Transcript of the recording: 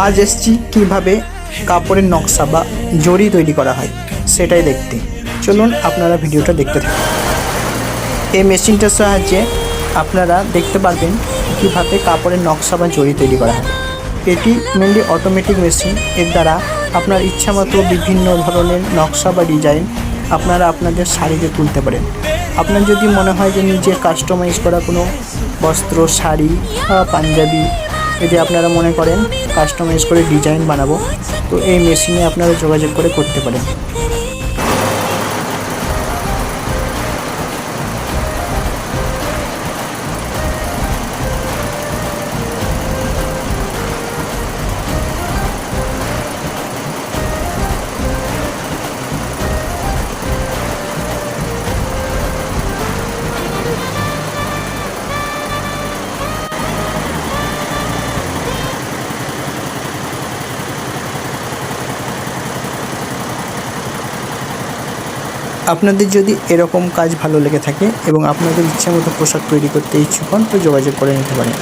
আজ এসেছি কীভাবে কাপড়ের নকশা বা জরি তৈরি করা হয় সেটাই দেখতে। চলুন আপনারা ভিডিওটা দেখতে থাকুন। এই মেশিনটার সাহায্যে আপনারা দেখতে পারবেন কীভাবে কাপড়ের নকশা বা জরি তৈরি করা হয়। এটি মেনলি অটোমেটিক মেশিন। এর দ্বারা আপনার ইচ্ছামতো বিভিন্ন ধরনের নকশা বা ডিজাইন আপনারা আপনাদের শাড়িতে তুলতে পারেন। আপনার যদি মনে হয় যে নিজের কাস্টমাইজ করা কোনো বস্ত্র, শাড়ি বা পাঞ্জাবি যদি আপনারা মনে করেন কাস্টমাইজ করে ডিজাইন বানাবো, তো এই মেশিনে আপনারা যোগাযোগ করে করতে পারেন। আপনাদের যদি এরকম কাজ ভালো লেগে থাকে এবং আপনাদের ইচ্ছামতো পোশাক তৈরি করতে ইচ্ছুক হন, তো যোগাযোগ করে নিতে পারেন।